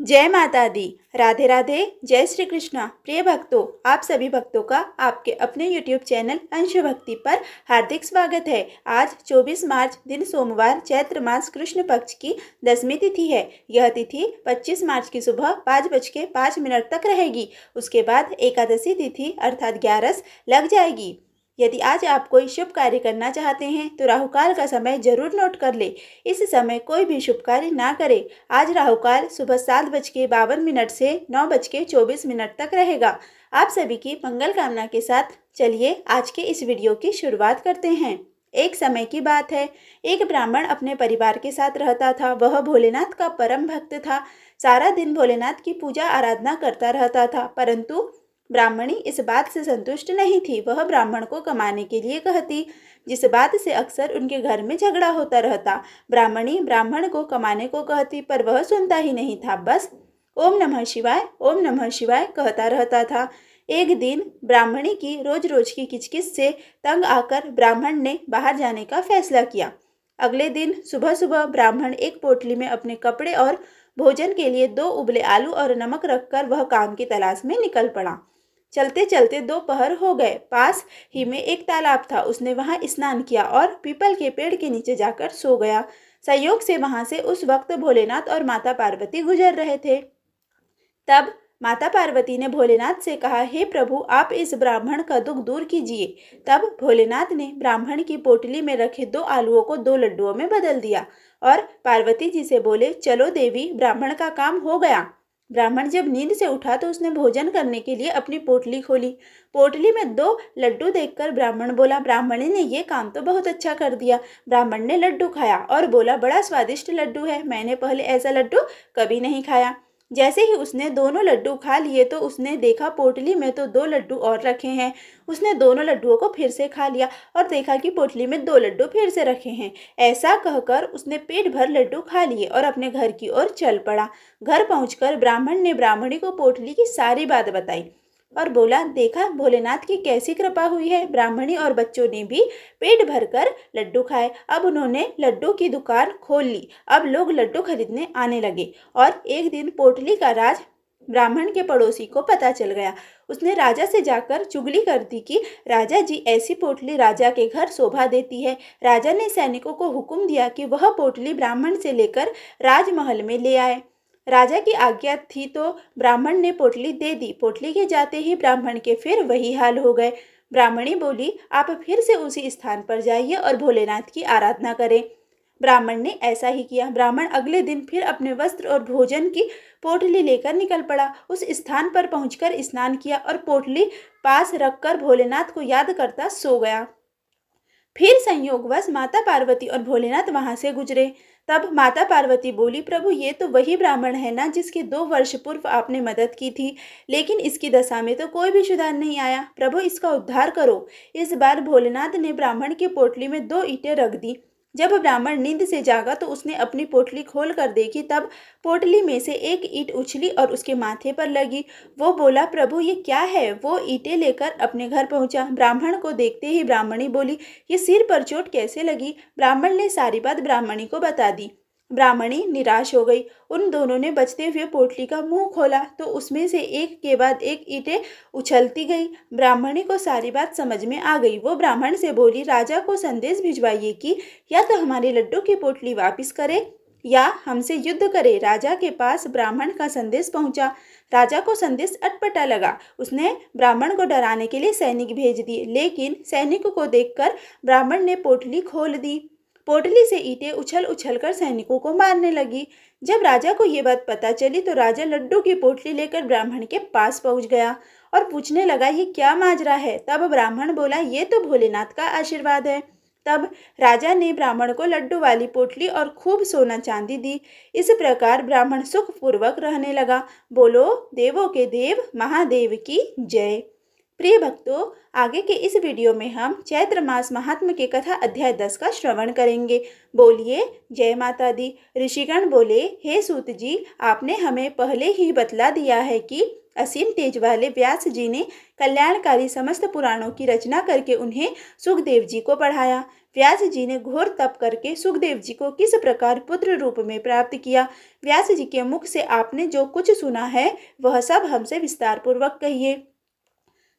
जय माता दी। राधे राधे। जय श्री कृष्णा। प्रिय भक्तों, आप सभी भक्तों का आपके अपने YouTube चैनल अंश भक्ति पर हार्दिक स्वागत है। आज 24 मार्च दिन सोमवार चैत्र मास कृष्ण पक्ष की 10वीं तिथि है। यह तिथि 25 मार्च की सुबह 5:05 तक रहेगी। उसके बाद एकादशी तिथि अर्थात 11 लग जाएगी। यदि आज आप कोई शुभ कार्य करना चाहते हैं तो राहुकाल का समय जरूर नोट कर ले। इस समय कोई भी शुभ कार्य ना करें। आज राहुकाल सुबह 7:52 से 9:24 तक रहेगा। आप सभी की मंगल कामना के साथ चलिए आज के इस वीडियो की शुरुआत करते हैं। एक समय की बात है, एक ब्राह्मण अपने परिवार के साथ रहता था। वह भोलेनाथ का परम भक्त था। सारा दिन भोलेनाथ की पूजा आराधना करता रहता था, परंतु ब्राह्मणी इस बात से संतुष्ट नहीं थी। वह ब्राह्मण को कमाने के लिए कहती, जिस बात से अक्सर उनके घर में झगड़ा होता रहता। ब्राह्मणी ब्राह्मण को कमाने को कहती, पर वह सुनता ही नहीं था। बस ओम नमः शिवाय कहता रहता था। एक दिन ब्राह्मणी की रोज रोज की किचकिच से तंग आकर ब्राह्मण ने बाहर जाने का फैसला किया। अगले दिन सुबह सुबह ब्राह्मण एक पोटली में अपने कपड़े और भोजन के लिए 2 उबले आलू और नमक रखकर वह काम की तलाश में निकल पड़ा। चलते चलते दोपहर हो गए। पास ही में एक तालाब था। उसने वहां स्नान किया और पीपल के पेड़ के नीचे जाकर सो गया। संयोग से वहां से उस वक्त भोलेनाथ और माता पार्वती गुजर रहे थे। तब माता पार्वती ने भोलेनाथ से कहा, हे प्रभु, आप इस ब्राह्मण का दुख दूर कीजिए। तब भोलेनाथ ने ब्राह्मण की पोटली में रखे 2 आलूओं को 2 लड्डुओं में बदल दिया और पार्वती जी से बोले, चलो देवी, ब्राह्मण का काम हो गया। ब्राह्मण जब नींद से उठा तो उसने भोजन करने के लिए अपनी पोटली खोली। पोटली में 2 लड्डू देखकर ब्राह्मण बोला, ब्राह्मणी ने ये काम तो बहुत अच्छा कर दिया। ब्राह्मण ने लड्डू खाया और बोला, बड़ा स्वादिष्ट लड्डू है, मैंने पहले ऐसा लड्डू कभी नहीं खाया। जैसे ही उसने दोनों लड्डू खा लिए तो उसने देखा पोटली में तो 2 लड्डू और रखे हैं। उसने दोनों लड्डुओं को फिर से खा लिया और देखा कि पोटली में 2 लड्डू फिर से रखे हैं। ऐसा कहकर उसने पेट भर लड्डू खा लिए और अपने घर की ओर चल पड़ा। घर पहुंचकर ब्राह्मण ने ब्राह्मणी को पोटली की सारी बात बताई और बोला, देखा भोलेनाथ की कैसी कृपा हुई है। ब्राह्मणी और बच्चों ने भी पेट भरकर लड्डू खाए। अब उन्होंने लड्डू की दुकान खोल ली। अब लोग लड्डू खरीदने आने लगे और एक दिन पोटली का राज ब्राह्मण के पड़ोसी को पता चल गया। उसने राजा से जाकर चुगली कर दी कि राजा जी, ऐसी पोटली राजा के घर शोभा देती है। राजा ने सैनिकों को हुक्म दिया कि वह पोटली ब्राह्मण से लेकर राजमहल में ले आए। राजा की आज्ञा थी तो ब्राह्मण ने पोटली दे दी। पोटली के जाते ही ब्राह्मण के फिर वही हाल हो गए। ब्राह्मणी बोली, आप फिर से उसी स्थान पर जाइए और भोलेनाथ की आराधना करें। ब्राह्मण ने ऐसा ही किया। ब्राह्मण अगले दिन फिर अपने वस्त्र और भोजन की पोटली लेकर निकल पड़ा। उस स्थान पर पहुंचकर स्नान किया और पोटली पास रखकर भोलेनाथ को याद करता सो गया। फिर संयोगवश माता पार्वती और भोलेनाथ वहां से गुजरे। तब माता पार्वती बोली, प्रभु, ये तो वही ब्राह्मण है ना जिसकी 2 वर्ष पूर्व आपने मदद की थी, लेकिन इसकी दशा में तो कोई भी सुधार नहीं आया। प्रभु, इसका उद्धार करो। इस बार भोलेनाथ ने ब्राह्मण की पोटली में 2 ईंटें रख दी। जब ब्राह्मण नींद से जागा तो उसने अपनी पोटली खोल कर देखी। तब पोटली में से एक ईंट उछली और उसके माथे पर लगी। वो बोला, प्रभु, ये क्या है? वो ईंटें लेकर अपने घर पहुंचा। ब्राह्मण को देखते ही ब्राह्मणी बोली, ये सिर पर चोट कैसे लगी? ब्राह्मण ने सारी बात ब्राह्मणी को बता दी। ब्राह्मणी निराश हो गई। उन दोनों ने बचते हुए पोटली का मुंह खोला तो उसमें से एक के बाद एक ईंटें उछलती गई। ब्राह्मणी को सारी बात समझ में आ गई। वो ब्राह्मण से बोली, राजा को संदेश भिजवाइए कि या तो हमारे लड्डू की पोटली वापस करे या हमसे युद्ध करे। राजा के पास ब्राह्मण का संदेश पहुंचा। राजा को संदेश अटपटा लगा। उसने ब्राह्मण को डराने के लिए सैनिक भेज दिए, लेकिन सैनिकों को देखकर ब्राह्मण ने पोटली खोल दी। पोटली से ईंटें उछल उछल कर सैनिकों को मारने लगी। जब राजा को ये बात पता चली तो राजा लड्डू की पोटली लेकर ब्राह्मण के पास पहुंच गया और पूछने लगा, ये क्या माजरा है? तब ब्राह्मण बोला, ये तो भोलेनाथ का आशीर्वाद है। तब राजा ने ब्राह्मण को लड्डू वाली पोटली और खूब सोना चांदी दी। इस प्रकार ब्राह्मण सुखपूर्वक रहने लगा। बोलो देवों के देव महादेव की जय। प्रिय भक्तों, आगे के इस वीडियो में हम चैत्र मास महात्म्य के कथा अध्याय 10 का श्रवण करेंगे। बोलिए जय माता दी। ऋषिगण बोले, हे सूत जी, आपने हमें पहले ही बतला दिया है कि असीम तेज वाले व्यास जी ने कल्याणकारी समस्त पुराणों की रचना करके उन्हें सुखदेव जी को पढ़ाया। व्यास जी ने घोर तप करके सुखदेव जी को किस प्रकार पुत्र रूप में प्राप्त किया। व्यास जी के मुख से आपने जो कुछ सुना है वह सब हमसे विस्तार पूर्वक कहिए।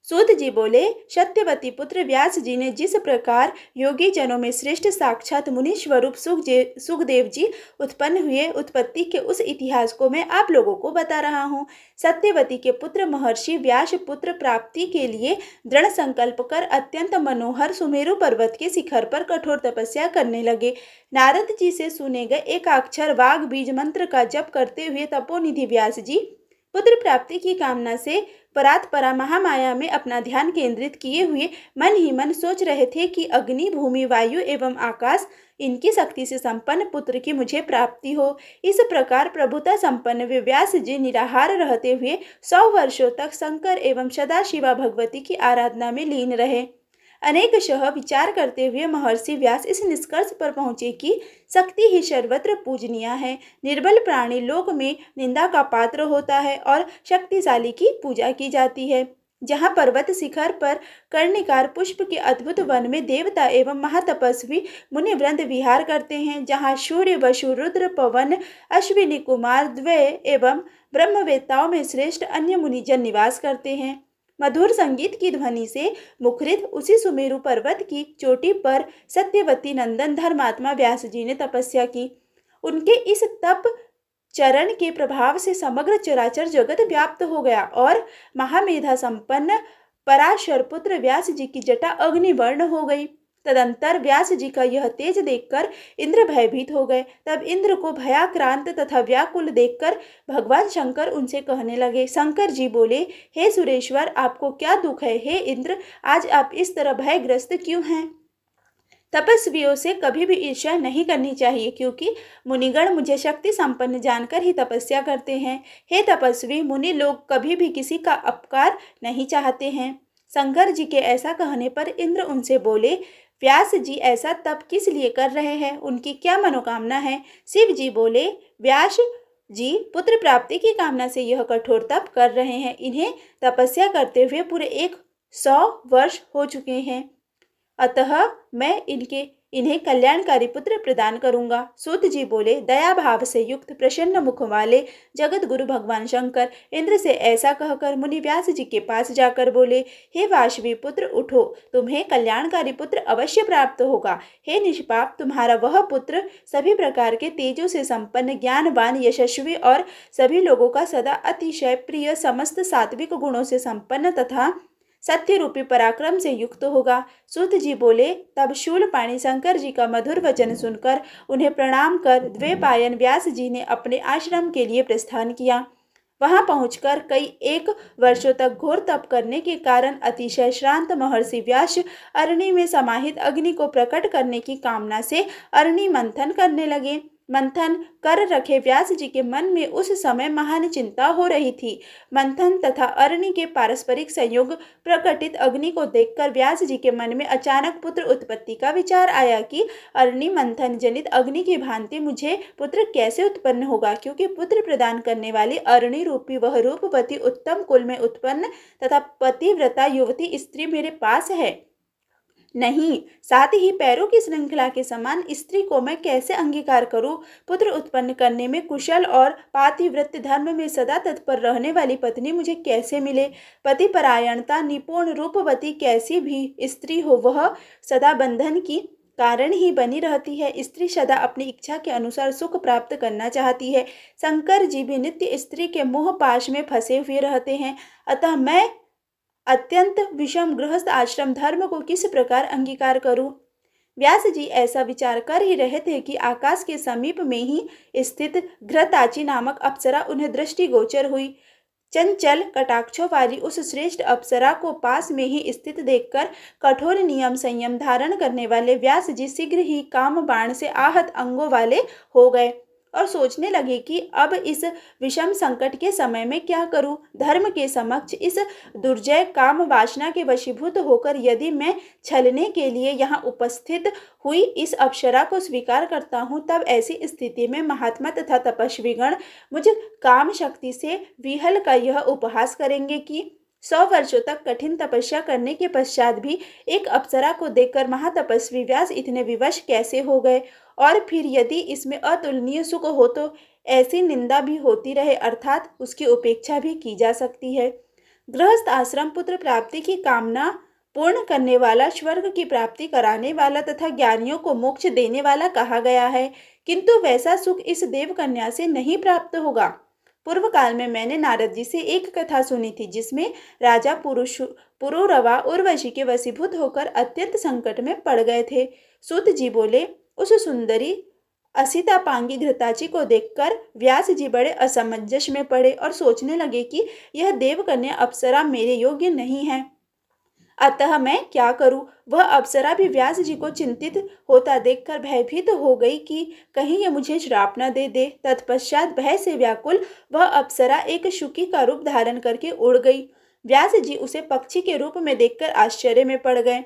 सूत जी बोले, सत्यवती पुत्र व्यास जी ने जिस प्रकार योगी जनों में श्रेष्ठ साक्षात मुनि स्वरूप सुखदेव जी उत्पन्न हुए, उत्पत्ति के उस इतिहास को मैं आप लोगों को बता रहा हूँ। सत्यवती के पुत्र महर्षि व्यास पुत्र प्राप्ति के लिए दृढ़ संकल्प कर अत्यंत मनोहर सुमेरु पर्वत के शिखर पर कठोर तपस्या करने लगे। नारद जी से सुने गए एकाक्षर वाग बीज मंत्र का जप करते हुए तपोनिधि व्यास जी पुत्र प्राप्ति की कामना से परात्परा महामाया में अपना ध्यान केंद्रित किए हुए मन ही मन सोच रहे थे कि अग्नि, भूमि, वायु एवं आकाश इनकी शक्ति से संपन्न पुत्र की मुझे प्राप्ति हो। इस प्रकार प्रभुता संपन्न वे व्यास जी निराहार रहते हुए 100 वर्षों तक शंकर एवं सदाशिवा भगवती की आराधना में लीन रहे। अनेक शह विचार करते हुए महर्षि व्यास इस निष्कर्ष पर पहुंचे कि शक्ति ही सर्वत्र पूजनीय है। निर्बल प्राणी लोक में निंदा का पात्र होता है और शक्तिशाली की पूजा की जाती है। जहाँ पर्वत शिखर पर कर्णिकार पुष्प के अद्भुत वन में देवता एवं महातपस्वी मुनिवृंद विहार करते हैं, जहाँ सूर्य, वसु, रुद्र, पवन, अश्विनी कुमार, द्वय एवं ब्रह्मवेत्ताओं में श्रेष्ठ अन्य मुनिजन निवास करते हैं। मधुर संगीत की ध्वनि से मुखरित उसी सुमेरु पर्वत की चोटी पर सत्यवती नंदन धर्मात्मा व्यास जी ने तपस्या की। उनके इस तप चरण के प्रभाव से समग्र चराचर जगत व्याप्त हो गया और महामेधा संपन्न पराशर पुत्र व्यास जी की जटा अग्निवर्ण हो गई। तदंतर व्यास जी का यह तेज देखकर इंद्र भयभीत हो गए। तब इंद्र को भयाक्रांत तथा व्याकुल देखकर भगवान शंकर उनसे कहने लगे। शंकर जी बोले, हे सुरेश्वर, आपको क्या दुख है? हे इंद्र, आज आप इस तरह भयग्रस्त क्यों हैं? तपस्वियों से कभी भी ईर्ष्या नहीं करनी चाहिए, क्योंकि मुनिगण मुझे शक्ति संपन्न जानकर ही तपस्या करते हैं। हे तपस्वी मुनि लोग कभी भी किसी का अपकार नहीं चाहते हैं। शंकर जी के ऐसा कहने पर इंद्र उनसे बोले, व्यास जी ऐसा तप किस लिए कर रहे हैं? उनकी क्या मनोकामना है? शिव जी बोले, व्यास जी पुत्र प्राप्ति की कामना से यह कठोर तप कर रहे हैं। इन्हें तपस्या करते हुए पूरे 100 वर्ष हो चुके हैं, अतः मैं इन्हें कल्याणकारी पुत्र प्रदान करूंगा। सूत जी बोले, दया भाव से युक्त प्रसन्न मुख वाले जगत गुरु भगवान शंकर इंद्र से ऐसा कहकर मुनि व्यास जी के पास जाकर बोले, हे वाशवी पुत्र, उठो, तुम्हें कल्याणकारी पुत्र अवश्य प्राप्त होगा। हे निष्पाप, तुम्हारा वह पुत्र सभी प्रकार के तेजों से संपन्न, ज्ञानवान, यशस्वी और सभी लोगों का सदा अतिशय प्रिय, समस्त सात्विक गुणों से संपन्न तथा सत्य रूपी पराक्रम से युक्त होगा। सूत जी बोले, तब शूलपाणी शंकर जी का मधुर वचन सुनकर उन्हें प्रणाम कर द्वैपायन व्यास जी ने अपने आश्रम के लिए प्रस्थान किया। वहां पहुंचकर कई 1 वर्षों तक घोर तप करने के कारण अतिशय श्रांत महर्षि व्यास अरणि में समाहित अग्नि को प्रकट करने की कामना से अरणि मंथन करने लगे। मंथन कर रखे व्यास जी के मन में उस समय महान चिंता हो रही थी। मंथन तथा अरणि के पारस्परिक संयोग प्रकटित अग्नि को देखकर व्यास जी के मन में अचानक पुत्र उत्पत्ति का विचार आया कि अरणि मंथन जनित अग्नि की भांति मुझे पुत्र कैसे उत्पन्न होगा, क्योंकि पुत्र प्रदान करने वाली अरणि रूपी वह रूपवती उत्तम कुल में उत्पन्न तथा पतिव्रता युवती स्त्री मेरे पास है। नहीं, साथ ही पैरों की श्रृंखला के समान स्त्री को मैं कैसे अंगीकार करूं? पुत्र उत्पन्न करने में कुशल और पातिव्रत धर्म में सदा तत्पर रहने वाली पत्नी मुझे कैसे मिले? पतिपरायणता निपुण रूपवती कैसी भी स्त्री हो, वह सदा बंधन की कारण ही बनी रहती है। स्त्री सदा अपनी इच्छा के अनुसार सुख प्राप्त करना चाहती है। शंकर जी भी नित्य स्त्री के मोह पाश में फंसे हुए रहते हैं, अतः मैं अत्यंत विषम गृहस्थ आश्रम धर्म को किस प्रकार अंगीकार करूं? व्यास जी ऐसा विचार कर ही रहे थे कि आकाश के समीप में ही स्थित घृताची नामक अप्सरा उन्हें दृष्टिगोचर हुई। चंचल कटाक्षों वाली उस श्रेष्ठ अप्सरा को पास में ही स्थित देखकर कठोर नियम संयम धारण करने वाले व्यास जी शीघ्र ही काम बाण से आहत अंगों वाले हो गए और सोचने लगे कि अब इस विषम संकट के समय में क्या करूं? धर्म के समक्ष इस दुर्जय काम वासना के वशीभूत होकर यदि मैं छलने के लिए यहाँ उपस्थित हुई इस अप्सरा को स्वीकार करता हूँ, तब ऐसी स्थिति में महात्मा तथा तपस्वीगण मुझ काम शक्ति से विहल का यह उपहास करेंगे कि 100 वर्षों तक कठिन तपस्या करने के पश्चात भी एक अप्सरा को देखकर महातपस्वी व्यास इतने विवश कैसे हो गए? और फिर यदि इसमें अतुलनीय सुख हो तो ऐसी निंदा भी होती रहे, अर्थात उसकी उपेक्षा भी की जा सकती है। गृहस्थ आश्रम पुत्र प्राप्ति की कामना पूर्ण करने वाला, स्वर्ग की प्राप्ति कराने वाला तथा ज्ञानियों को मोक्ष देने वाला कहा गया है, किंतु वैसा सुख इस देव कन्या से नहीं प्राप्त होगा। पूर्व काल में मैंने नारद जी से एक कथा सुनी थी, जिसमें राजा पुरुरवा उर्वशी के वशीभूत होकर अत्यंत संकट में पड़ गए थे। सूत जी बोले, उस सुंदरी असितापांगी घृताची को देखकर व्यास जी बड़े असमंजस में पड़े और सोचने लगे कि यह देवकन्या अप्सरा मेरे योग्य नहीं है, अतः मैं क्या करूं। वह अप्सरा भी व्यास जी को चिंतित होता देखकर भयभीत हो गई कि कहीं ये मुझे श्राप न दे दे। तत्पश्चात भय से व्याकुल वह अप्सरा एक शुकी का रूप धारण करके उड़ गई। व्यास जी उसे पक्षी के रूप में देखकर आश्चर्य में पड़ गए।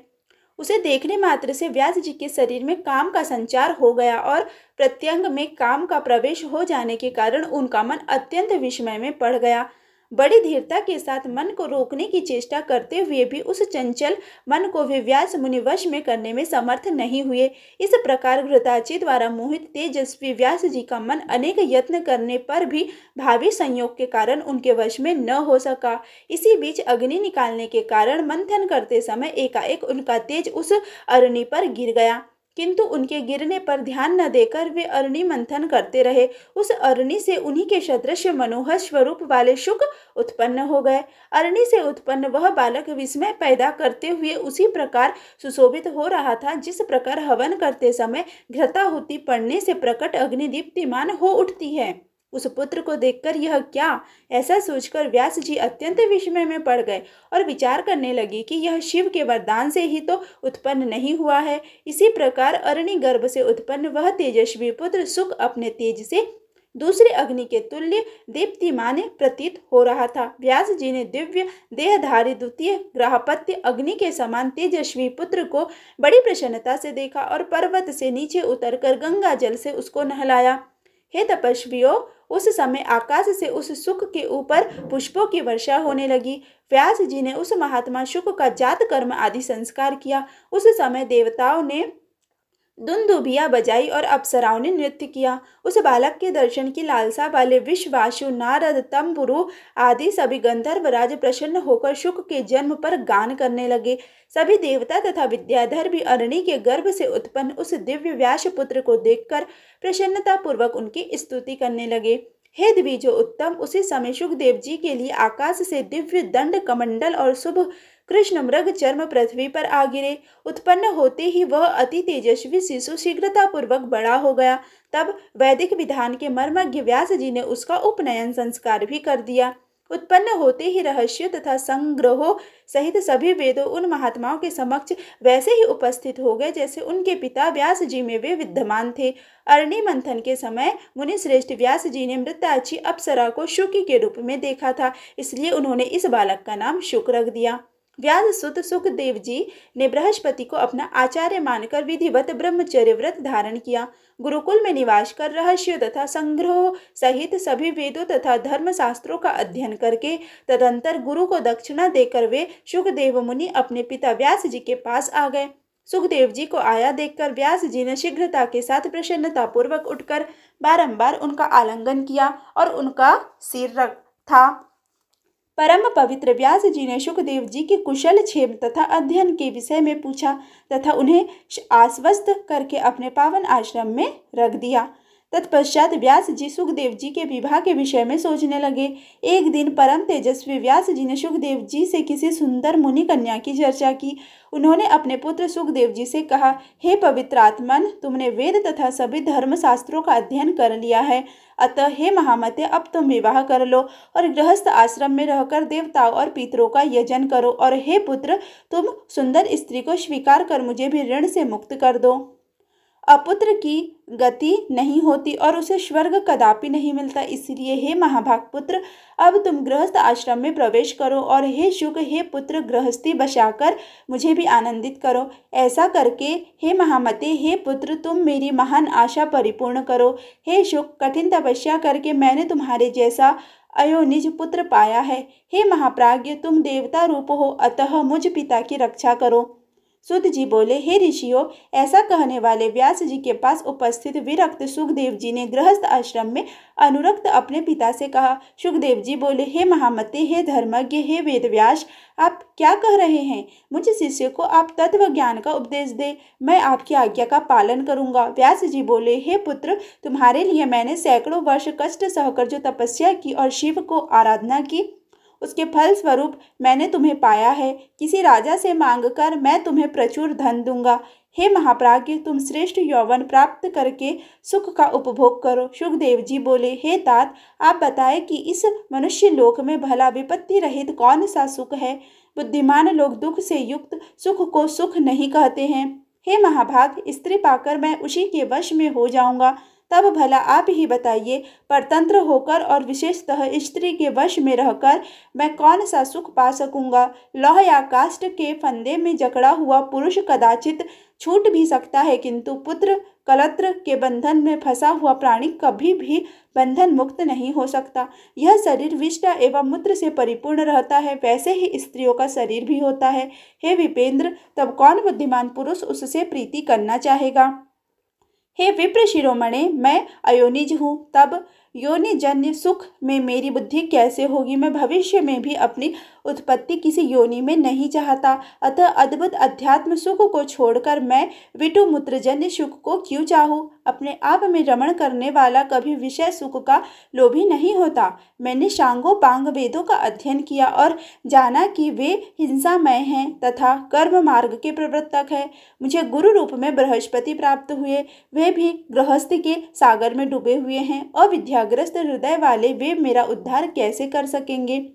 उसे देखने मात्र से व्यास जी के शरीर में काम का संचार हो गया और प्रत्यंग में काम का प्रवेश हो जाने के कारण उनका मन अत्यंत विस्मय में पड़ गया। बड़ी धीरता के साथ मन को रोकने की चेष्टा करते हुए भी उस चंचल मन को वे व्यास मुनि वश में करने में समर्थ नहीं हुए। इस प्रकार घृताची द्वारा मोहित तेजस्वी व्यास जी का मन अनेक यत्न करने पर भी भावी संयोग के कारण उनके वश में न हो सका। इसी बीच अग्नि निकालने के कारण मंथन करते समय एकाएक उनका तेज उस अरणी पर गिर गया, किंतु उनके गिरने पर ध्यान न देकर वे अरणी मंथन करते रहे। उस अरणी से उन्हीं के सदृश मनोहर स्वरूप वाले शुक उत्पन्न हो गए। अरणी से उत्पन्न वह बालक विस्मय पैदा करते हुए उसी प्रकार सुशोभित हो रहा था जिस प्रकार हवन करते समय घृताहुति पड़ने से प्रकट अग्नि दीप्तिमान हो उठती है। उस पुत्र को देखकर यह क्या, ऐसा सोचकर व्यास जी अत्यंत विस्मय में पड़ गए और विचार करने लगे कि यह शिव के वरदान से ही तो उत्पन्न नहीं हुआ है। इसी प्रकार अरणी गर्भ से उत्पन्न वह तेजस्वी पुत्र सुख अपने तेज से दूसरे अग्नि के तुल्य दीप्तिमान प्रतीत हो रहा था। व्यास जी ने दिव्य देहधारी द्वितीय ग्रहपत्य अग्नि के समान तेजस्वी पुत्र को बड़ी प्रसन्नता से देखा और पर्वत से नीचे उतरकर गंगा जल से उसको नहलाया। हे तपस्वियों, उस समय आकाश से उस सुख के ऊपर पुष्पों की वर्षा होने लगी। व्यास जी ने उस महात्मा शुक का जात कर्म आदि संस्कार किया। उस समय देवताओं ने दुंदुभिया बजाई और अप्सराओं ने नृत्य किया। उस बालक के दर्शन की लालसा वाले विश्वासु, नारद, तंबुरु आदि सभी गंधर्वराज प्रसन्न होकर शुक के जन्म पर गान करने लगे। सभी देवता तथा विद्याधर भी अरणी के गर्भ से उत्पन्न उस दिव्य व्यास पुत्र को देखकर प्रसन्नता पूर्वक उनकी स्तुति करने लगे। हे द्विजो उत्तम, उसी समय शुकदेव जी के लिए आकाश से दिव्य दंड कमंडल और शुभ कृष्ण मृग चर्म पृथ्वी पर आ गिरे। उत्पन्न होते ही वह अति तेजस्वी शिशु शीघ्रता पूर्वक बड़ा हो गया। तब वैदिक विधान के मर्मज्ञ व्यास जी ने उसका उपनयन संस्कार भी कर दिया। उत्पन्न होते ही रहस्यों तथा संग्रहों सहित सभी वेदों उन महात्माओं के समक्ष वैसे ही उपस्थित हो गए जैसे उनके पिता व्यास जी में वे विद्यमान थे। अरणी मंथन के समय मुनि श्रेष्ठ व्यास जी ने मृताची अप्सरा को शुकी के रूप में देखा था, इसलिए उन्होंने इस बालक का नाम शुक रख दिया। व्यास सुत सुखदेव जी ने बृहस्पति को अपना आचार्य मानकर विधिवत ब्रह्मचर्य व्रत धारण किया। गुरुकुल में निवास कर रहस्यों तथा संग्रह सहित सभी वेदों तथा धर्म शास्त्रों का अध्ययन करके तदंतर गुरु को दक्षिणा देकर वे सुखदेव मुनि अपने पिता व्यास जी के पास आ गए। सुखदेव जी को आया देखकर व्यास जी ने शीघ्रता के साथ प्रसन्नता पूर्वक उठकर बारंबार उनका आलिंगन किया और उनका सिर रख था। परम पवित्र व्यास जी ने सुखदेव जी के कुशल क्षेम तथा अध्ययन के विषय में पूछा तथा उन्हें आश्वस्त करके अपने पावन आश्रम में रख दिया। तत्पश्चात व्यास जी सुखदेव जी के विवाह के विषय में सोचने लगे। एक दिन परम तेजस्वी व्यास जी ने सुखदेव जी से किसी सुंदर मुनि कन्या की चर्चा की। उन्होंने अपने पुत्र सुखदेव जी से कहा, हे पवित्र आत्मन, तुमने वेद तथा सभी धर्म शास्त्रों का अध्ययन कर लिया है, अतः हे महामते, अब तुम विवाह कर लो और गृहस्थ आश्रम में रहकर देवताओं और पितरों का यजन करो। और हे पुत्र, तुम सुंदर स्त्री को स्वीकार कर मुझे भी ऋण से मुक्त कर दो। अपुत्र की गति नहीं होती और उसे स्वर्ग कदापि नहीं मिलता, इसलिए हे महाभाग पुत्र, अब तुम गृहस्थ आश्रम में प्रवेश करो और हे शुक, हे पुत्र, गृहस्थी बसाकर मुझे भी आनंदित करो। ऐसा करके हे महामते, हे पुत्र, तुम मेरी महान आशा परिपूर्ण करो। हे शुक, कठिन तपस्या करके मैंने तुम्हारे जैसा अयोनिज पुत्र पाया है। हे महाप्राज्ञ, तुम देवता रूप हो, अतः मुझ पिता की रक्षा करो। सुत जी बोले, हे ऋषियों, ऐसा कहने वाले व्यास जी के पास उपस्थित विरक्त सुखदेव जी ने गृहस्थ आश्रम में अनुरक्त अपने पिता से कहा। सुखदेव जी बोले, हे महामते, हे धर्मज्ञ, हे वेदव्यास, आप क्या कह रहे हैं? मुझ शिष्य को आप तत्व ज्ञान का उपदेश दे, मैं आपकी आज्ञा का पालन करूंगा। व्यास जी बोले, हे पुत्र, तुम्हारे लिए मैंने सैकड़ों वर्ष कष्ट सहकर जो तपस्या की और शिव को आराधना की, उसके फल स्वरूप मैंने तुम्हें पाया है। किसी राजा से मांगकर मैं तुम्हें प्रचुर धन दूंगा। हे महाप्राज्ञ, तुम श्रेष्ठ यौवन प्राप्त करके सुख का उपभोग करो। सुखदेव जी बोले, हे तात, आप बताएं कि इस मनुष्य लोक में भला विपत्ति रहित कौन सा सुख है? बुद्धिमान लोग दुख से युक्त सुख को सुख नहीं कहते हैं। हे महाभाग, स्त्री पाकर मैं उसी के वश में हो जाऊंगा, तब भला आप ही बताइए, परतंत्र होकर और विशेषतः स्त्री के वश में रहकर मैं कौन सा सुख पा सकूंगा? लौह या काष्ठ के फंदे में जकड़ा हुआ पुरुष कदाचित छूट भी सकता है, किंतु पुत्र कलत्र के बंधन में फंसा हुआ प्राणी कभी भी बंधन मुक्त नहीं हो सकता। यह शरीर विष्ट एवं मूत्र से परिपूर्ण रहता है, वैसे ही स्त्रियों का शरीर भी होता है। हे विपेंद्र, तब कौन बुद्धिमान पुरुष उससे प्रीति करना चाहेगा? हे विप्र शिरोमणे, मैं अयोनिज हूँ, तब योनिजन्य सुख में मेरी बुद्धि कैसे होगी? मैं भविष्य में भी अपनी उत्पत्ति किसी योनि में नहीं चाहता, अतः अद्भुत अध्यात्म सुख को छोड़कर मैं विटुमूत्रजन्य सुख को क्यों चाहूँ? अपने आप में रमण करने वाला कभी विषय सुख का लोभी नहीं होता। मैंने सांगोपांग वेदों का अध्ययन किया और जाना कि वे हिंसामय हैं तथा कर्म मार्ग के प्रवर्तक है। मुझे गुरु रूप में बृहस्पति प्राप्त हुए, वे भी गृहस्थी के सागर में डूबे हुए हैं। अविद्याग्रस्त हृदय वाले वे मेरा उद्धार कैसे कर सकेंगे?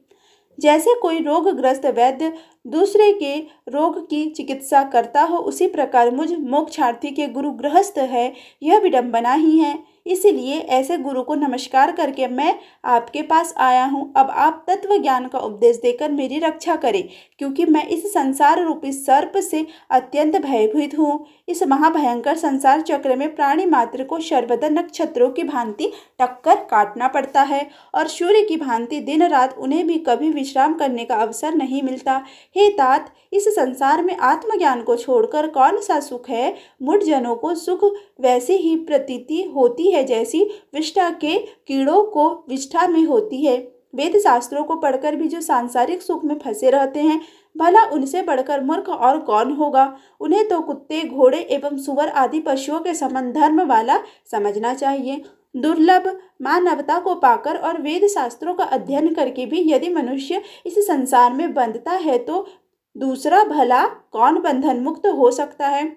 जैसे कोई रोगग्रस्त वैद्य दूसरे के रोग की चिकित्सा करता हो, उसी प्रकार मुझ मोक्षार्थी के गुरु गृहस्थ है, यह विडंबना ही है। इसलिए ऐसे गुरु को नमस्कार करके मैं आपके पास आया हूँ। अब आप तत्व ज्ञान का उपदेश देकर मेरी रक्षा करें, क्योंकि मैं इस संसार रूपी सर्प से अत्यंत भयभीत हूँ। इस महाभयंकर संसार चक्र में प्राणी मात्र को सर्वदा नक्षत्रों की भांति टक्कर काटना पड़ता है और सूर्य की भांति दिन रात उन्हें भी कभी विश्राम करने का अवसर नहीं मिलता। हे तात, इस संसार में आत्मज्ञान को छोड़कर कौन सा सुख है? मूढ़ जनों को सुख वैसे ही प्रतीति होती है जैसी विष्ठा के कीड़ों को विष्ठा में होती है। वेद शास्त्रों को पढ़कर भी जो सांसारिक सुख में फंसे रहते हैं, भला उनसे बढ़कर मूर्ख और कौन होगा? उन्हें तो कुत्ते, घोड़े एवं सुअर आदि पशुओं के समान धर्म वाला समझना चाहिए। दुर्लभ मानवता को पाकर और वेद शास्त्रों का अध्ययन करके भी यदि मनुष्य इस संसार में बंधता है, तो दूसरा भला कौन बंधन मुक्त हो सकता है?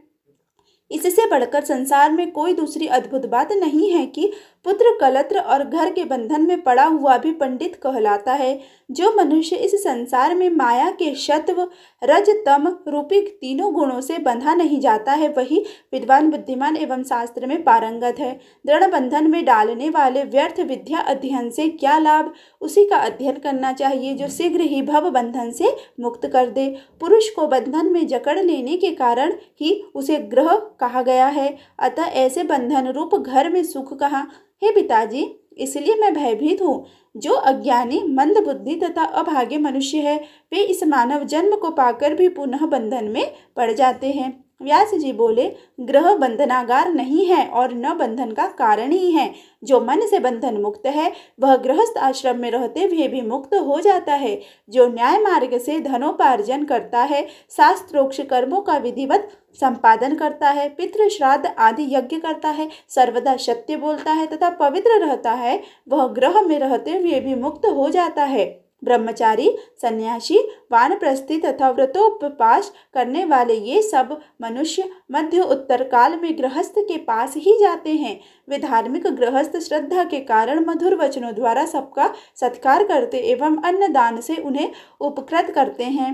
इससे बढ़कर संसार में कोई दूसरी अद्भुत बात नहीं है कि पुत्र कलत्र और घर के बंधन में पड़ा हुआ भी पंडित कहलाता है। जो मनुष्य इस संसार में माया के सत्व रज तम रूपी तीनों गुणों से बंधा नहीं जाता है, वही विद्वान, बुद्धिमान एवं शास्त्र में पारंगत है। दृढ़ बंधन में डालने वाले व्यर्थ विद्या अध्ययन से क्या लाभ? उसी का अध्ययन करना चाहिए जो शीघ्र ही भव बंधन से मुक्त कर दे। पुरुष को बंधन में जकड़ लेने के कारण ही उसे ग्रह कहा गया है, अतः ऐसे बंधन रूप घर में सुख कहाँ? हे पिताजी, इसलिए मैं भयभीत हूँ। जो अज्ञानी, मंद बुद्धि तथा अभागे मनुष्य है, वे इस मानव जन्म को पाकर भी पुनः बंधन में पड़ जाते हैं। व्यास जी बोले, ग्रह बंधनागार नहीं है और न बंधन का कारण ही है। जो मन से बंधन मुक्त है, वह गृहस्थ आश्रम में रहते हुए भी मुक्त हो जाता है। जो न्याय मार्ग से धनोपार्जन करता है, शास्त्रोक्त कर्मों का विधिवत संपादन करता है, पितृ श्राद्ध आदि यज्ञ करता है, सर्वदा सत्य बोलता है तथा पवित्र रहता है, वह ग्रह में रहते हुए भी मुक्त हो जाता है। ब्रह्मचारी, सन्यासी, वानप्रस्थी तथा व्रतोपवास करने वाले ये सब मनुष्य मध्य उत्तर काल में गृहस्थ के पास ही जाते हैं। वे धार्मिक गृहस्थ श्रद्धा के कारण मधुर वचनों द्वारा सबका सत्कार करते एवं अन्नदान से उन्हें उपकृत करते हैं।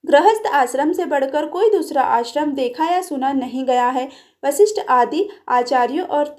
गृहस्थ आश्रम से बढ़कर कोई दूसरा आश्रम देखा या सुना नहीं गया है। वशिष्ठ आदि आचार्यों और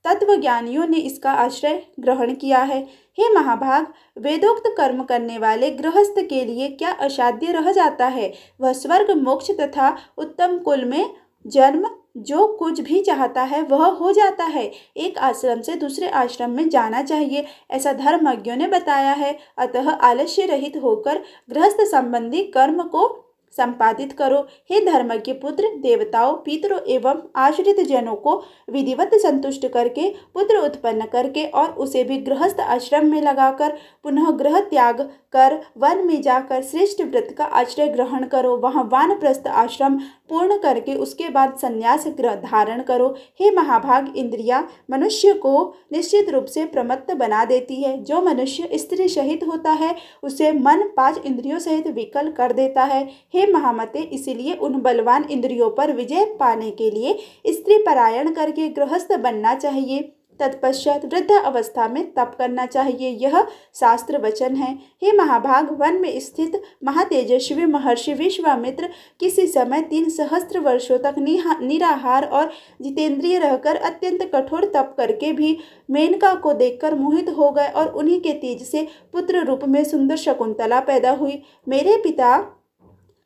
तत्वज्ञानियों ने इसका आश्रय ग्रहण किया है। हे महाभाग, वेदोक्त कर्म करने वाले गृहस्थ के लिए क्या असाध्य रह जाता है? वह स्वर्ग, मोक्ष तथा उत्तम कुल में जन्म, जो कुछ भी चाहता है वह हो जाता है। एक आश्रम से दूसरे आश्रम में जाना चाहिए, ऐसा धर्मज्ञों ने बताया है। अतः आलस्य रहित होकर गृहस्थ संबंधी कर्म को संपादित करो। हे धर्म के पुत्र, देवताओं, पितरों एवं आश्रित जनों को विधिवत संतुष्ट करके पुत्र उत्पन्न करके और उसे भी गृहस्थ आश्रम में लगाकर पुनः गृह त्याग कर वन में जाकर श्रेष्ठ व्रत का आश्रय ग्रहण करो। वहाँ वानप्रस्थ आश्रम पूर्ण करके उसके बाद संन्यास ग्रह धारण करो। हे महाभाग, इंद्रिया मनुष्य को निश्चित रूप से प्रमत्त बना देती है। जो मनुष्य स्त्री सहित होता है उसे मन 5 इंद्रियों सहित विकल कर देता है। हे महामते, इसीलिए उन बलवान इंद्रियों पर विजय पाने के लिए स्त्री परायण करके गृहस्थ बनना चाहिए। तत्पश्चात वृद्ध अवस्था में तप करना चाहिए। यह शास्त्र वचन है। हे महाभाग, वन में स्थित महातेजस्वी महर्षि विश्वामित्र किसी समय 3 सहस्त्र वर्षों तक निराहार और जितेंद्रिय रहकर अत्यंत कठोर तप करके भी मेनका को देखकर मोहित हो गए और उन्हीं के तेज से पुत्र रूप में सुंदर शकुंतला पैदा हुई। मेरे पिता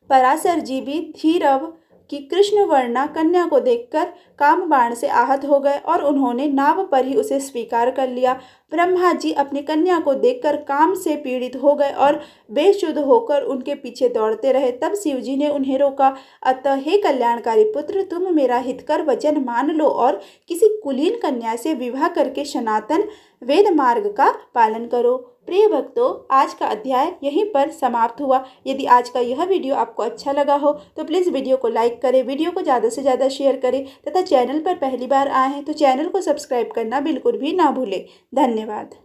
पराशर जी भी धीरव की कृष्ण वर्णा कन्या को देखकर काम बाण से आहत हो गए और उन्होंने नाव पर ही उसे स्वीकार कर लिया। ब्रह्मा जी अपनी कन्या को देखकर काम से पीड़ित हो गए और बेसुध होकर उनके पीछे दौड़ते रहे। तब शिव जी ने उन्हें रोका। अतः हे कल्याणकारी पुत्र, तुम मेरा हितकर वचन मान लो और किसी कुलीन कन्या से विवाह करके सनातन वेद मार्ग का पालन करो। प्रिय भक्तों, आज का अध्याय यहीं पर समाप्त हुआ। यदि आज का यह वीडियो आपको अच्छा लगा हो तो प्लीज़ वीडियो को लाइक करें, वीडियो को ज़्यादा से ज़्यादा शेयर करें तथा चैनल पर पहली बार आए हैं तो चैनल को सब्सक्राइब करना बिल्कुल भी ना भूलें। धन्यवाद।